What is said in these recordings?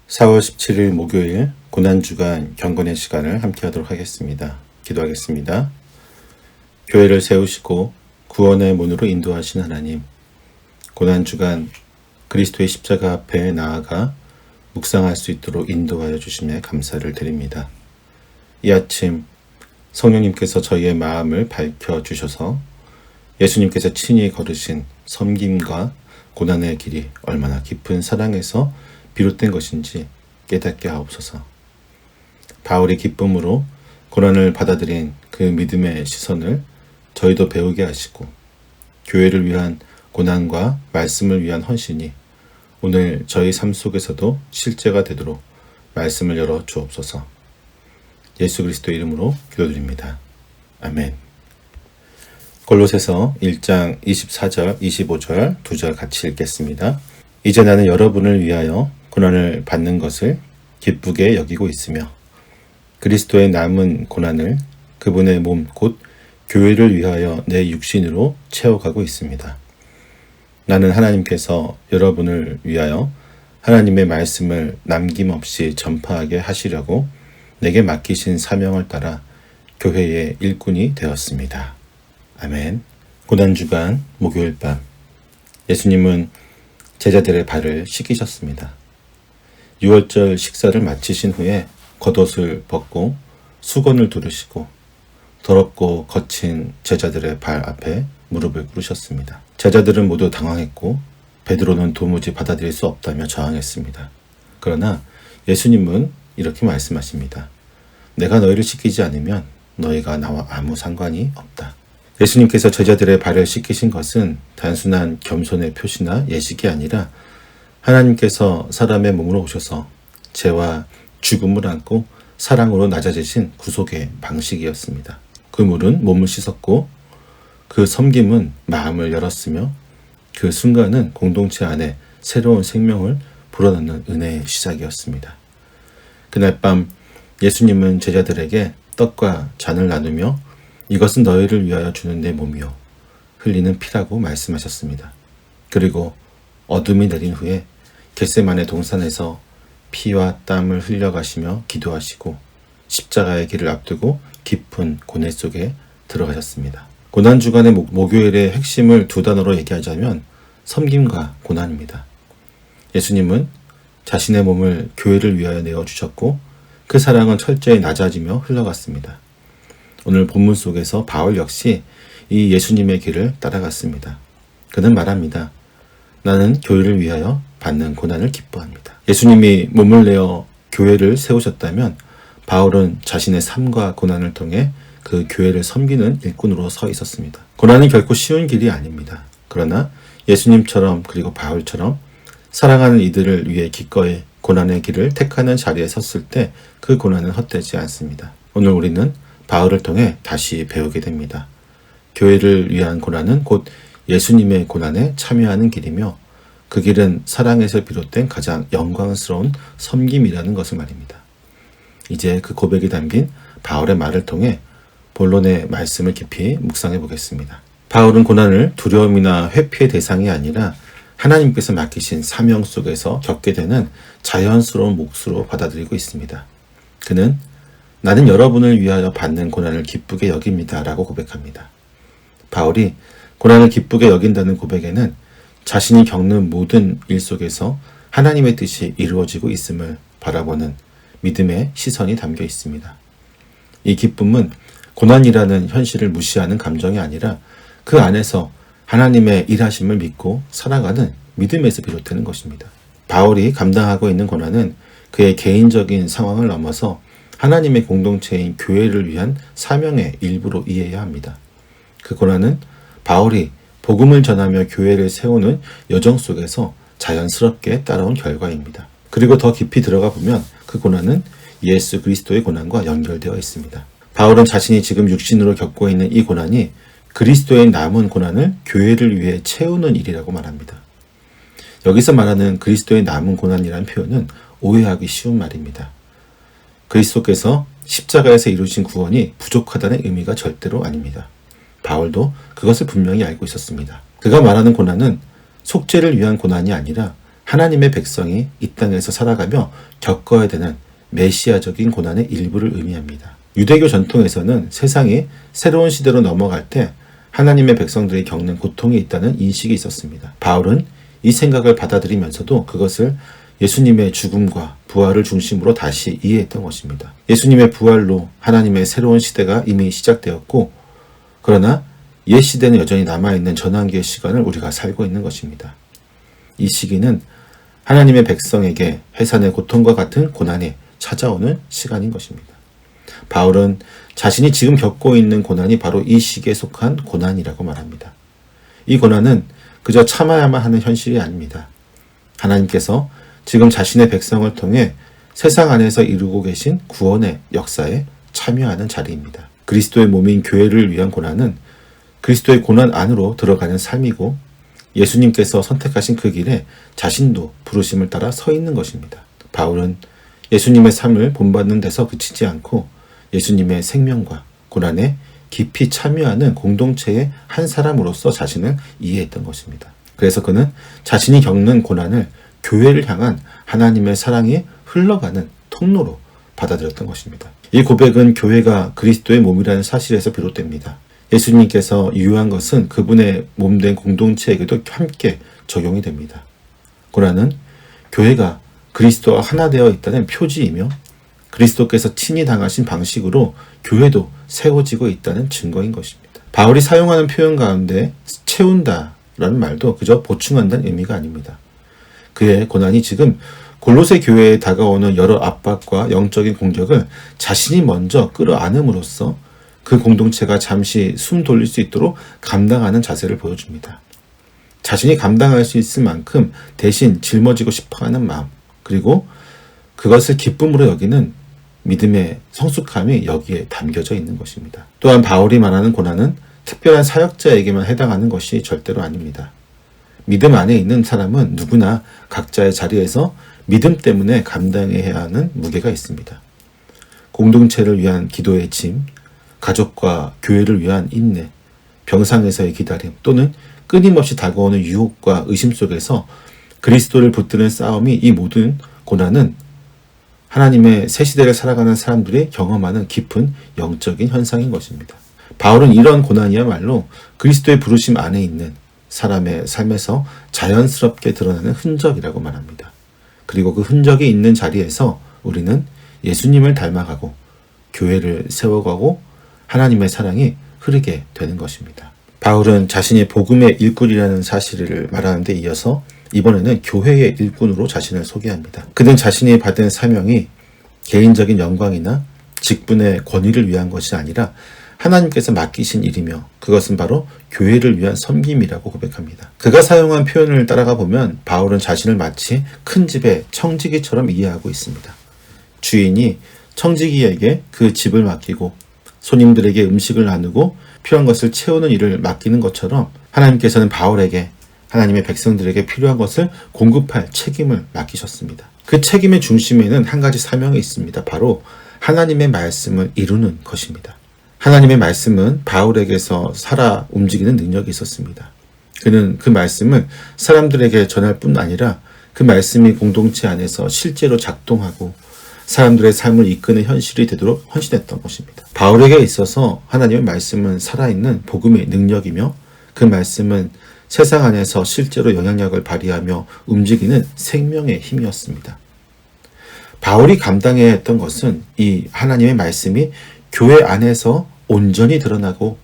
4월 17일 목요일 고난주간 경건의 시간을 함께 하도록 하겠습니다. 기도하겠습니다. 교회를 세우시고 구원의 문으로 인도하신 하나님, 고난주간 그리스도의 십자가 앞에 나아가 묵상할 수 있도록 인도하여 주심에 감사를 드립니다. 이 아침 성령님께서 저희의 마음을 밝혀주셔서 예수님께서 친히 걸으신 섬김과 고난의 길이 얼마나 깊은 사랑에서 비롯된 것인지 깨닫게 하옵소서. 바울이 기쁨으로 고난을 받아들인 그 믿음의 시선을 저희도 배우게 하시고 교회를 위한 고난과 말씀을 위한 헌신이 오늘 저희 삶 속에서도 실제가 되도록 말씀을 열어 주옵소서. 예수 그리스도의 이름으로 기도드립니다. 아멘. 골로새서 1장 24절, 25절 두 절 같이 읽겠습니다. 이제 나는 여러분을 위하여 고난을 받는 것을 기쁘게 여기고 있으며 그리스도의 남은 고난을 그분의 몸 곧 교회를 위하여 내 육신으로 채워가고 있습니다. 나는 하나님께서 여러분을 위하여 하나님의 말씀을 남김없이 전파하게 하시려고 내게 맡기신 사명을 따라 교회의 일꾼이 되었습니다. 아멘. 고난주간 목요일 밤 예수님은 제자들의 발을 씻기셨습니다. 유월절 식사를 마치신 후에 겉옷을 벗고 수건을 두르시고 더럽고 거친 제자들의 발 앞에 무릎을 꿇으셨습니다. 제자들은 모두 당황했고 베드로는 도무지 받아들일 수 없다며 저항했습니다. 그러나 예수님은 이렇게 말씀하십니다. 내가 너희를 씻기지 않으면 너희가 나와 아무 상관이 없다. 예수님께서 제자들의 발을 씻기신 것은 단순한 겸손의 표시나 예식이 아니라 하나님께서 사람의 몸으로 오셔서 죄와 죽음을 안고 사랑으로 낮아지신 구속의 방식이었습니다. 그 물은 몸을 씻었고 그 섬김은 마음을 열었으며 그 순간은 공동체 안에 새로운 생명을 불어넣는 은혜의 시작이었습니다. 그날 밤 예수님은 제자들에게 떡과 잔을 나누며 이것은 너희를 위하여 주는 내 몸이요 흘리는 피라고 말씀하셨습니다. 그리고 어둠이 내린 후에 겟세마네 동산에서 피와 땀을 흘려가시며 기도하시고 십자가의 길을 앞두고 깊은 고뇌 속에 들어가셨습니다. 고난주간의 목요일의 핵심을 두 단어로 얘기하자면 섬김과 고난입니다. 예수님은 자신의 몸을 교회를 위하여 내어주셨고 그 사랑은 철저히 낮아지며 흘러갔습니다. 오늘 본문 속에서 바울 역시 이 예수님의 길을 따라갔습니다. 그는 말합니다. 나는 교회를 위하여 받는 고난을 기뻐합니다. 예수님이 몸을 내어 교회를 세우셨다면 바울은 자신의 삶과 고난을 통해 그 교회를 섬기는 일꾼으로 서 있었습니다. 고난은 결코 쉬운 길이 아닙니다. 그러나 예수님처럼 그리고 바울처럼 사랑하는 이들을 위해 기꺼이 고난의 길을 택하는 자리에 섰을 때 그 고난은 헛되지 않습니다. 오늘 우리는 바울을 통해 다시 배우게 됩니다. 교회를 위한 고난은 곧 예수님의 고난에 참여하는 길이며 그 길은 사랑에서 비롯된 가장 영광스러운 섬김이라는 것을 말입니다. 이제 그 고백이 담긴 바울의 말을 통해 본론의 말씀을 깊이 묵상해 보겠습니다. 바울은 고난을 두려움이나 회피의 대상이 아니라 하나님께서 맡기신 사명 속에서 겪게 되는 자연스러운 몫으로 받아들이고 있습니다. 그는 나는 여러분을 위하여 받는 고난을 기쁘게 여깁니다 라고 고백합니다. 바울이 고난을 기쁘게 여긴다는 고백에는 자신이 겪는 모든 일 속에서 하나님의 뜻이 이루어지고 있음을 바라보는 믿음의 시선이 담겨 있습니다. 이 기쁨은 고난이라는 현실을 무시하는 감정이 아니라 그 안에서 하나님의 일하심을 믿고 살아가는 믿음에서 비롯되는 것입니다. 바울이 감당하고 있는 고난은 그의 개인적인 상황을 넘어서 하나님의 공동체인 교회를 위한 사명의 일부로 이해해야 합니다. 그 고난은 바울이 복음을 전하며 교회를 세우는 여정 속에서 자연스럽게 따라온 결과입니다. 그리고 더 깊이 들어가 보면 그 고난은 예수 그리스도의 고난과 연결되어 있습니다. 바울은 자신이 지금 육신으로 겪고 있는 이 고난이 그리스도의 남은 고난을 교회를 위해 채우는 일이라고 말합니다. 여기서 말하는 그리스도의 남은 고난이라는 표현은 오해하기 쉬운 말입니다. 그리스도께서 십자가에서 이루신 구원이 부족하다는 의미가 절대로 아닙니다. 바울도 그것을 분명히 알고 있었습니다. 그가 말하는 고난은 속죄를 위한 고난이 아니라 하나님의 백성이 이 땅에서 살아가며 겪어야 되는 메시아적인 고난의 일부를 의미합니다. 유대교 전통에서는 세상이 새로운 시대로 넘어갈 때 하나님의 백성들이 겪는 고통이 있다는 인식이 있었습니다. 바울은 이 생각을 받아들이면서도 그것을 예수님의 죽음과 부활을 중심으로 다시 이해했던 것입니다. 예수님의 부활로 하나님의 새로운 시대가 이미 시작되었고, 그러나 옛 시대는 여전히 남아있는 전환기의 시간을 우리가 살고 있는 것입니다. 이 시기는 하나님의 백성에게 해산의 고통과 같은 고난이 찾아오는 시간인 것입니다. 바울은 자신이 지금 겪고 있는 고난이 바로 이 시기에 속한 고난이라고 말합니다. 이 고난은 그저 참아야만 하는 현실이 아닙니다. 하나님께서 지금 자신의 백성을 통해 세상 안에서 이루고 계신 구원의 역사에 참여하는 자리입니다. 그리스도의 몸인 교회를 위한 고난은 그리스도의 고난 안으로 들어가는 삶이고, 예수님께서 선택하신 그 길에 자신도 부르심을 따라 서 있는 것입니다. 바울은 예수님의 삶을 본받는 데서 그치지 않고 예수님의 생명과 고난에 깊이 참여하는 공동체의 한 사람으로서 자신을 이해했던 것입니다. 그래서 그는 자신이 겪는 고난을 교회를 향한 하나님의 사랑이 흘러가는 통로로 받아들였던 것입니다. 이 고백은 교회가 그리스도의 몸이라는 사실에서 비롯됩니다. 예수님께서 유효한 것은 그분의 몸된 공동체에게도 함께 적용이 됩니다. 고난은 교회가 그리스도와 하나 되어 있다는 표지이며 그리스도께서 친히 당하신 방식으로 교회도 세워지고 있다는 증거인 것입니다. 바울이 사용하는 표현 가운데 채운다라는 말도 그저 보충한다는 의미가 아닙니다. 그의 고난이 지금 골로새 교회에 다가오는 여러 압박과 영적인 공격을 자신이 먼저 끌어안음으로써 그 공동체가 잠시 숨 돌릴 수 있도록 감당하는 자세를 보여줍니다. 자신이 감당할 수 있을 만큼 대신 짊어지고 싶어하는 마음, 그리고 그것을 기쁨으로 여기는 믿음의 성숙함이 여기에 담겨져 있는 것입니다. 또한 바울이 말하는 고난은 특별한 사역자에게만 해당하는 것이 절대로 아닙니다. 믿음 안에 있는 사람은 누구나 각자의 자리에서 믿음 때문에 감당해야 하는 무게가 있습니다. 공동체를 위한 기도의 짐, 가족과 교회를 위한 인내, 병상에서의 기다림, 또는 끊임없이 다가오는 유혹과 의심 속에서 그리스도를 붙드는 싸움이, 이 모든 고난은 하나님의 새 시대를 살아가는 사람들이 경험하는 깊은 영적인 현상인 것입니다. 바울은 이런 고난이야말로 그리스도의 부르심 안에 있는 사람의 삶에서 자연스럽게 드러나는 흔적이라고 말합니다. 그리고 그 흔적이 있는 자리에서 우리는 예수님을 닮아가고 교회를 세워가고 하나님의 사랑이 흐르게 되는 것입니다. 바울은 자신이 복음의 일꾼이라는 사실을 말하는 데 이어서 이번에는 교회의 일꾼으로 자신을 소개합니다. 그는 자신이 받은 사명이 개인적인 영광이나 직분의 권위를 위한 것이 아니라 하나님께서 맡기신 일이며 그것은 바로 교회를 위한 섬김이라고 고백합니다. 그가 사용한 표현을 따라가 보면 바울은 자신을 마치 큰 집의 청지기처럼 이해하고 있습니다. 주인이 청지기에게 그 집을 맡기고 손님들에게 음식을 나누고 필요한 것을 채우는 일을 맡기는 것처럼 하나님께서는 바울에게 하나님의 백성들에게 필요한 것을 공급할 책임을 맡기셨습니다. 그 책임의 중심에는 한 가지 사명이 있습니다. 바로 하나님의 말씀을 이루는 것입니다. 하나님의 말씀은 바울에게서 살아 움직이는 능력이 있었습니다. 그는 그 말씀을 사람들에게 전할 뿐 아니라 그 말씀이 공동체 안에서 실제로 작동하고 사람들의 삶을 이끄는 현실이 되도록 헌신했던 것입니다. 바울에게 있어서 하나님의 말씀은 살아있는 복음의 능력이며 그 말씀은 세상 안에서 실제로 영향력을 발휘하며 움직이는 생명의 힘이었습니다. 바울이 감당해야 했던 것은 이 하나님의 말씀이 교회 안에서 온전히 드러나고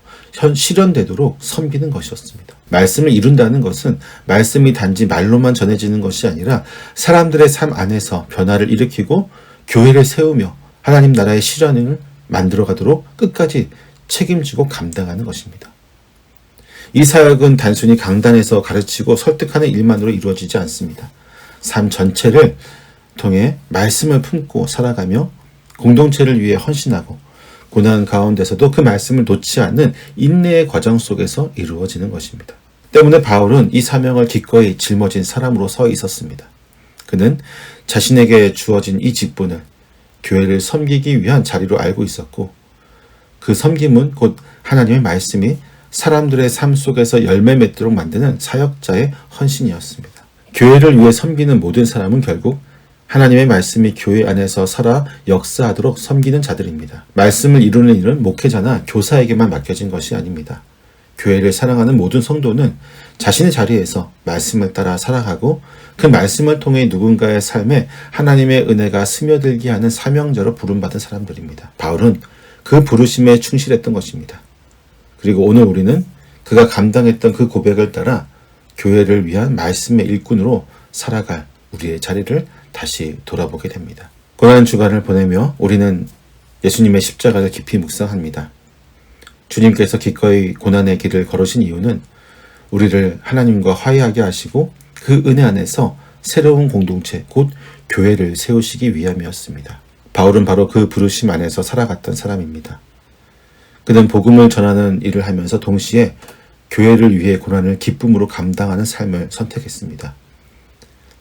실현되도록 섬기는 것이었습니다. 말씀을 이룬다는 것은 말씀이 단지 말로만 전해지는 것이 아니라 사람들의 삶 안에서 변화를 일으키고 교회를 세우며 하나님 나라의 실현을 만들어가도록 끝까지 책임지고 감당하는 것입니다. 이 사역은 단순히 강단에서 가르치고 설득하는 일만으로 이루어지지 않습니다. 삶 전체를 통해 말씀을 품고 살아가며 공동체를 위해 헌신하고 고난 가운데서도 그 말씀을 놓지 않는 인내의 과정 속에서 이루어지는 것입니다. 때문에 바울은 이 사명을 기꺼이 짊어진 사람으로 서 있었습니다. 그는 자신에게 주어진 이 직분을 교회를 섬기기 위한 자리로 알고 있었고 그 섬김은 곧 하나님의 말씀이 사람들의 삶 속에서 열매 맺도록 만드는 사역자의 헌신이었습니다. 교회를 위해 섬기는 모든 사람은 결국 하나님의 말씀이 교회 안에서 살아 역사하도록 섬기는 자들입니다. 말씀을 이루는 일은 목회자나 교사에게만 맡겨진 것이 아닙니다. 교회를 사랑하는 모든 성도는 자신의 자리에서 말씀을 따라 살아가고 그 말씀을 통해 누군가의 삶에 하나님의 은혜가 스며들게 하는 사명자로 부름받은 사람들입니다. 바울은 그 부르심에 충실했던 것입니다. 그리고 오늘 우리는 그가 감당했던 그 고백을 따라 교회를 위한 말씀의 일꾼으로 살아갈 우리의 자리를 다시 돌아보게 됩니다. 고난 주간을 보내며 우리는 예수님의 십자가를 깊이 묵상합니다. 주님께서 기꺼이 고난의 길을 걸으신 이유는 우리를 하나님과 화해하게 하시고 그 은혜 안에서 새로운 공동체, 곧 교회를 세우시기 위함이었습니다. 바울은 바로 그 부르심 안에서 살아갔던 사람입니다. 그는 복음을 전하는 일을 하면서 동시에 교회를 위해 고난을 기쁨으로 감당하는 삶을 선택했습니다.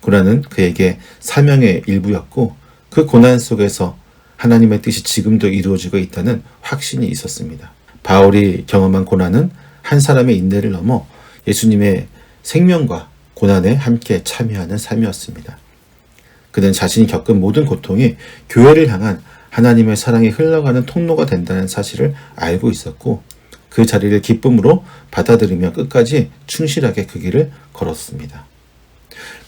고난은 그에게 사명의 일부였고 그 고난 속에서 하나님의 뜻이 지금도 이루어지고 있다는 확신이 있었습니다. 바울이 경험한 고난은 한 사람의 인내를 넘어 예수님의 생명과 고난에 함께 참여하는 삶이었습니다. 그는 자신이 겪은 모든 고통이 교회를 향한 하나님의 사랑이 흘러가는 통로가 된다는 사실을 알고 있었고 그 자리를 기쁨으로 받아들이며 끝까지 충실하게 그 길을 걸었습니다.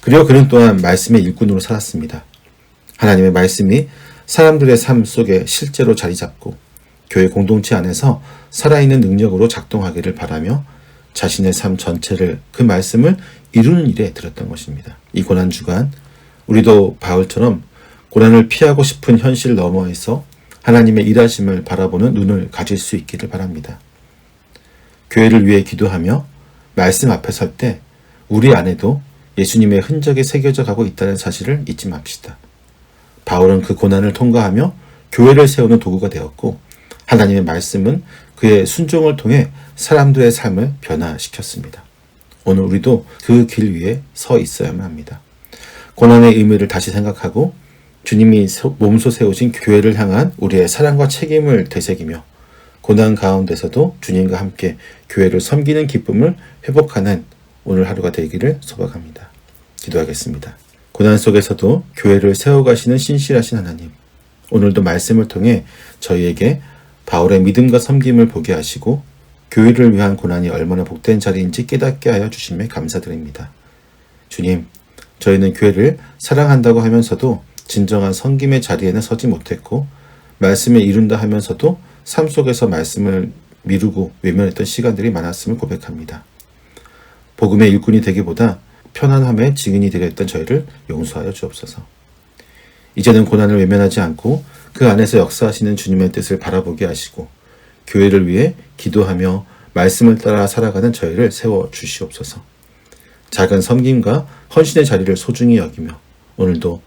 그리고 그는 또한 말씀의 일꾼으로 살았습니다. 하나님의 말씀이 사람들의 삶 속에 실제로 자리 잡고 교회 공동체 안에서 살아있는 능력으로 작동하기를 바라며 자신의 삶 전체를 그 말씀을 이루는 일에 들였던 것입니다. 이 고난 주간 우리도 바울처럼 고난을 피하고 싶은 현실 너머에서 하나님의 일하심을 바라보는 눈을 가질 수 있기를 바랍니다. 교회를 위해 기도하며 말씀 앞에 설 때 우리 안에도 예수님의 흔적이 새겨져 가고 있다는 사실을 잊지 맙시다. 바울은 그 고난을 통과하며 교회를 세우는 도구가 되었고 하나님의 말씀은 그의 순종을 통해 사람들의 삶을 변화시켰습니다. 오늘 우리도 그 길 위에 서 있어야만 합니다. 고난의 의미를 다시 생각하고 주님이 몸소 세우신 교회를 향한 우리의 사랑과 책임을 되새기며 고난 가운데서도 주님과 함께 교회를 섬기는 기쁨을 회복하는 오늘 하루가 되기를 소박합니다. 기도하겠습니다. 고난 속에서도 교회를 세워가시는 신실하신 하나님, 오늘도 말씀을 통해 저희에게 바울의 믿음과 섬김을 보게 하시고 교회를 위한 고난이 얼마나 복된 자리인지 깨닫게 하여 주심에 감사드립니다. 주님, 저희는 교회를 사랑한다고 하면서도 진정한 섬김의 자리에는 서지 못했고 말씀을 이룬다 하면서도 삶 속에서 말씀을 미루고 외면했던 시간들이 많았음을 고백합니다. 복음의 일꾼이 되기보다 편안함의 증인이 되려 했던 저희를 용서하여 주옵소서. 이제는 고난을 외면하지 않고 그 안에서 역사하시는 주님의 뜻을 바라보게 하시고 교회를 위해 기도하며 말씀을 따라 살아가는 저희를 세워 주시옵소서. 작은 섬김과 헌신의 자리를 소중히 여기며 오늘도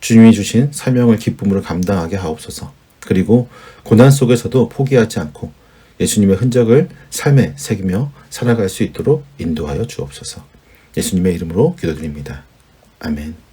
주님이 주신 사명을 기쁨으로 감당하게 하옵소서. 그리고 고난 속에서도 포기하지 않고 예수님의 흔적을 삶에 새기며 살아갈 수 있도록 인도하여 주옵소서. 예수님의 이름으로 기도드립니다. 아멘.